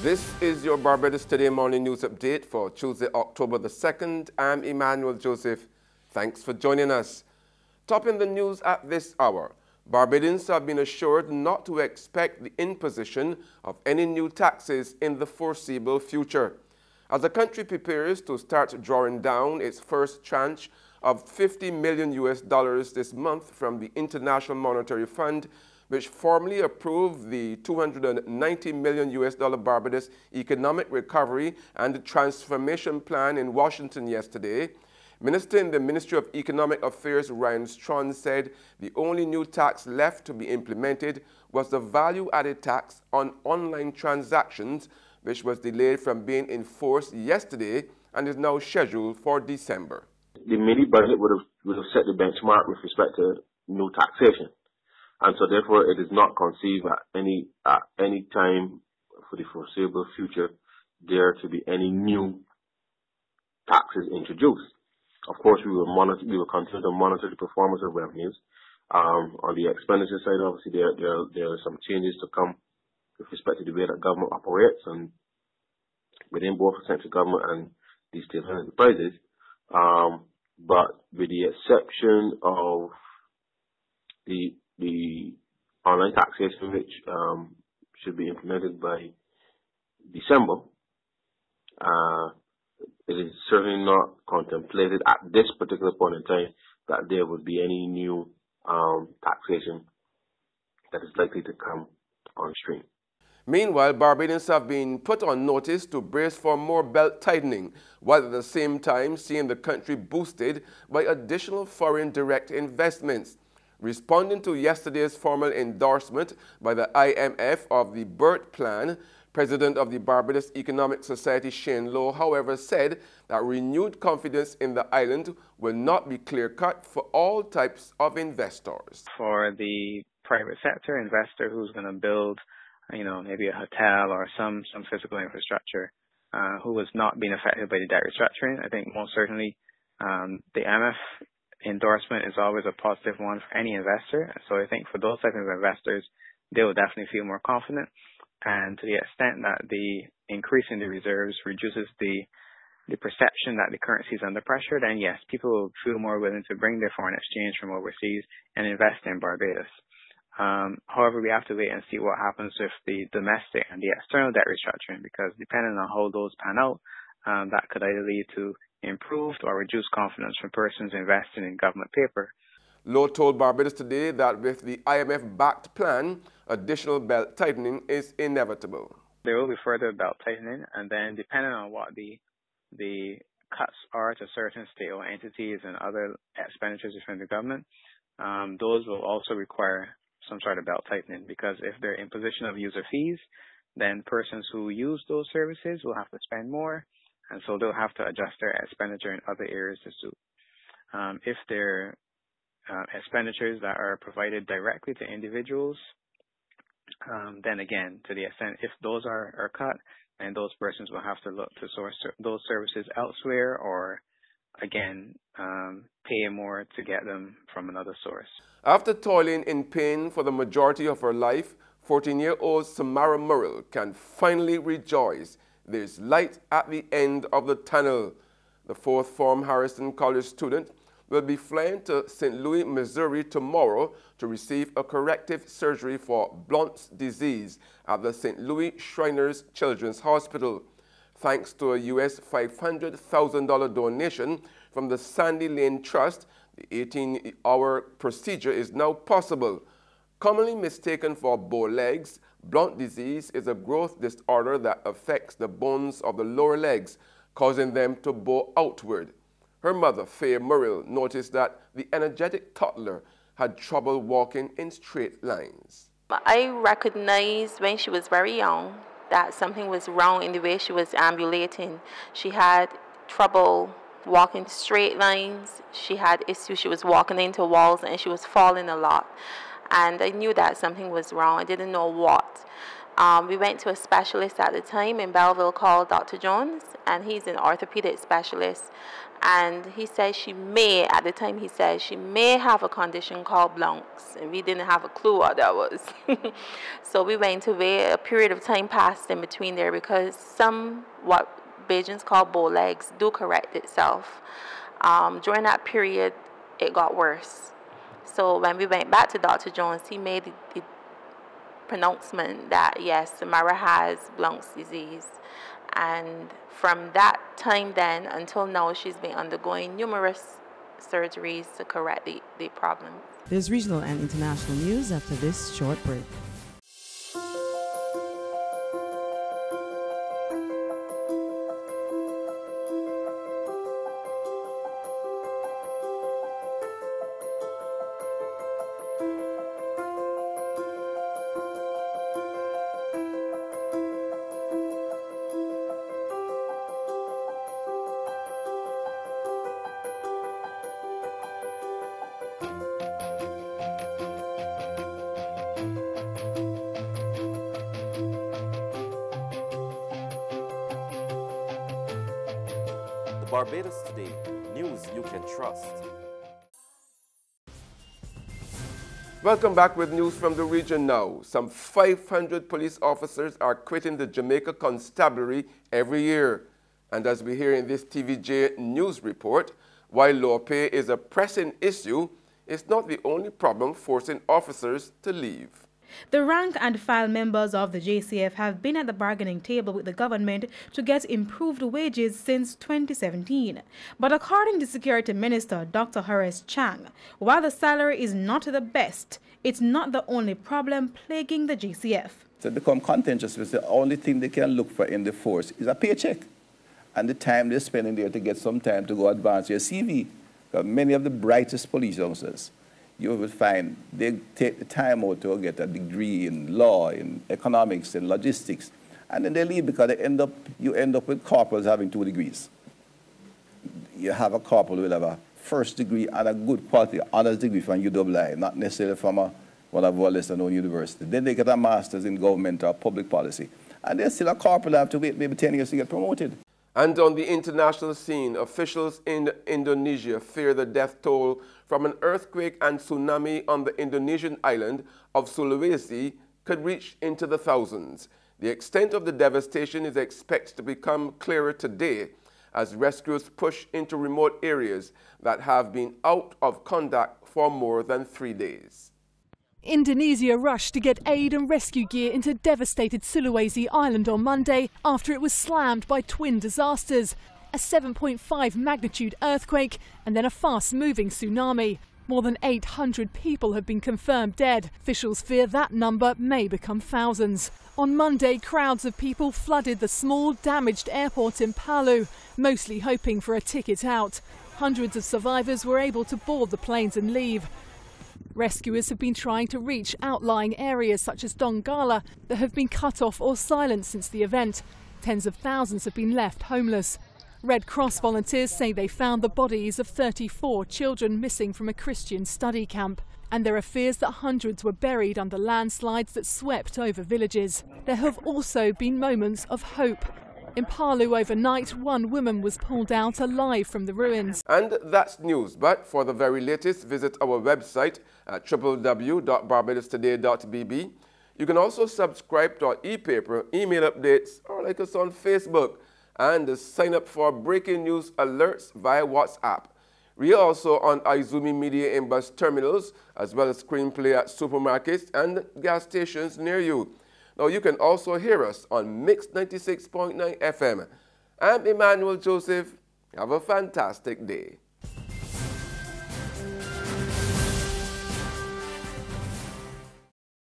This is your Barbados Today morning news update for Tuesday, October the 2nd. I'm Emmanuel Joseph. Thanks for joining us. Topping the news at this hour, Barbadians have been assured not to expect the imposition of any new taxes in the foreseeable future. As the country prepares to start drawing down its first tranche of $50 million this month from the International Monetary Fund, which formally approved the $290 million Barbados Economic Recovery and Transformation Plan in Washington yesterday, Minister in the Ministry of Economic Affairs Ryan Strawn said the only new tax left to be implemented was the value-added tax on online transactions, which was delayed from being enforced yesterday and is now scheduled for December. The mini budget would have set the benchmark with respect to new taxation. And so therefore it is not conceived at any time for the foreseeable future there to be any new taxes introduced. Of course, we will continue to monitor the performance of revenues. On the expenditure side, obviously there are some changes to come with respect to the way that government operates and within both the central government and the state enterprises. But with the exception of the online taxation, which should be implemented by December, it is certainly not contemplated at this particular point in time that there would be any new taxation that is likely to come on stream. Meanwhile, Barbadians have been put on notice to brace for more belt tightening, while at the same time seeing the country boosted by additional foreign direct investments. Responding to yesterday's formal endorsement by the IMF of the BERT plan, President of the Barbados Economic Society Shane Lowe, however, said that renewed confidence in the island will not be clear-cut for all types of investors. For the private sector investor who's going to build, maybe a hotel or some physical infrastructure, who was not being affected by the debt restructuring, I think most certainly the IMF endorsement is always a positive one for any investor. So I think for those type of investors, they will definitely feel more confident. And to the extent that the increase in the reserves reduces the perception that the currency is under pressure, then yes, people will feel more willing to bring their foreign exchange from overseas and invest in Barbados. However, we have to wait and see what happens with the domestic and the external debt restructuring, because depending on how those pan out, that could either lead to improved or reduced confidence from persons investing in government paper. Lowe told Barbados Today that with the IMF-backed plan, additional belt tightening is inevitable. There will be further belt tightening, and then depending on what the cuts are to certain state-owned entities and other expenditures from the government, those will also require some sort of belt tightening, because if they're imposition of user fees, then persons who use those services will have to spend more, and so they'll have to adjust their expenditure in other areas to suit. If they're expenditures that are provided directly to individuals, then again, to the extent if those are cut, then those persons will have to look to source those services elsewhere, or again, pay more to get them from another source. After toiling in pain for the majority of her life, 14-year-old Samara Murrell can finally rejoice. There's light at the end of the tunnel. The fourth form Harrison College student will be flying to St. Louis, Missouri tomorrow to receive a corrective surgery for Blount's disease at the St. Louis Shriners Children's Hospital. Thanks to a US $500,000 donation from the Sandy Lane Trust, the 18-hour procedure is now possible. Commonly mistaken for bow legs, Blount disease is a growth disorder that affects the bones of the lower legs, causing them to bow outward. Her mother, Faye Murrell, noticed that the energetic toddler had trouble walking in straight lines. I recognized when she was very young that something was wrong in the way she was ambulating. She had trouble walking straight lines. She had issues. She was walking into walls and she was falling a lot. and I knew that something was wrong. I didn't know what. We went to a specialist at the time in Belleville called Dr. Jones, and he's an orthopedic specialist. And he said at the time he said she may have a condition called Blount's, and we didn't have a clue what that was. So we went away. A period of time passed in between there because what Bajans call bow legs do correct itself. During that period, it got worse. So when we went back to Dr. Jones, he made the pronouncement that yes, Samara has Blount's disease. And from that time then until now, she's been undergoing numerous surgeries to correct the problem. There's regional and international news after this short break. Barbados Today, news you can trust. Welcome back with news from the region now. Some 500 police officers are quitting the Jamaica Constabulary every year. And as we hear in this TVJ news report, while low pay is a pressing issue, it's not the only problem forcing officers to leave. The rank and file members of the JCF have been at the bargaining table with the government to get improved wages since 2017. But according to Security Minister Dr. Horace Chang, while the salary is not the best, it's not the only problem plaguing the JCF. So it become contentious because the only thing they can look for in the force is a paycheck. And the time they're spending there to get some time to go advance your CV. Because many of the brightest police officers, you will find they take the time out to get a degree in law, in economics, in logistics, and then they leave because you end up with corporals having 2 degrees. You have a corporal who will have a first degree and a good quality honors degree from UWI, not necessarily from one of our lesser known universities. Then they get a master's in government or public policy, and they're still a corporal, have to wait maybe 10 years to get promoted. And on the international scene, officials in Indonesia fear the death toll from an earthquake and tsunami on the Indonesian island of Sulawesi could reach into the thousands. The extent of the devastation is expected to become clearer today as rescuers push into remote areas that have been out of contact for more than 3 days. Indonesia rushed to get aid and rescue gear into devastated Sulawesi Island on Monday after it was slammed by twin disasters, a 7.5 magnitude earthquake and then a fast-moving tsunami. More than 800 people have been confirmed dead. Officials fear that number may become thousands. On Monday, crowds of people flooded the small, damaged airport in Palu, mostly hoping for a ticket out. Hundreds of survivors were able to board the planes and leave. Rescuers have been trying to reach outlying areas such as Donggala that have been cut off or silenced since the event. Tens of thousands have been left homeless. Red Cross volunteers say they found the bodies of 34 children missing from a Christian study camp. And there are fears that hundreds were buried under landslides that swept over villages. There have also been moments of hope. In Palu overnight, one woman was pulled out alive from the ruins. And that's news, but for the very latest, visit our website at www.barbadostoday.bb. You can also subscribe to our e-paper, email updates, or like us on Facebook, and sign up for breaking news alerts via WhatsApp. We are also on Izumi Media in bus terminals, as well as screenplay at supermarkets and gas stations near you. Now, you can also hear us on Mix 96.9 FM. I'm Emmanuel Joseph. Have a fantastic day.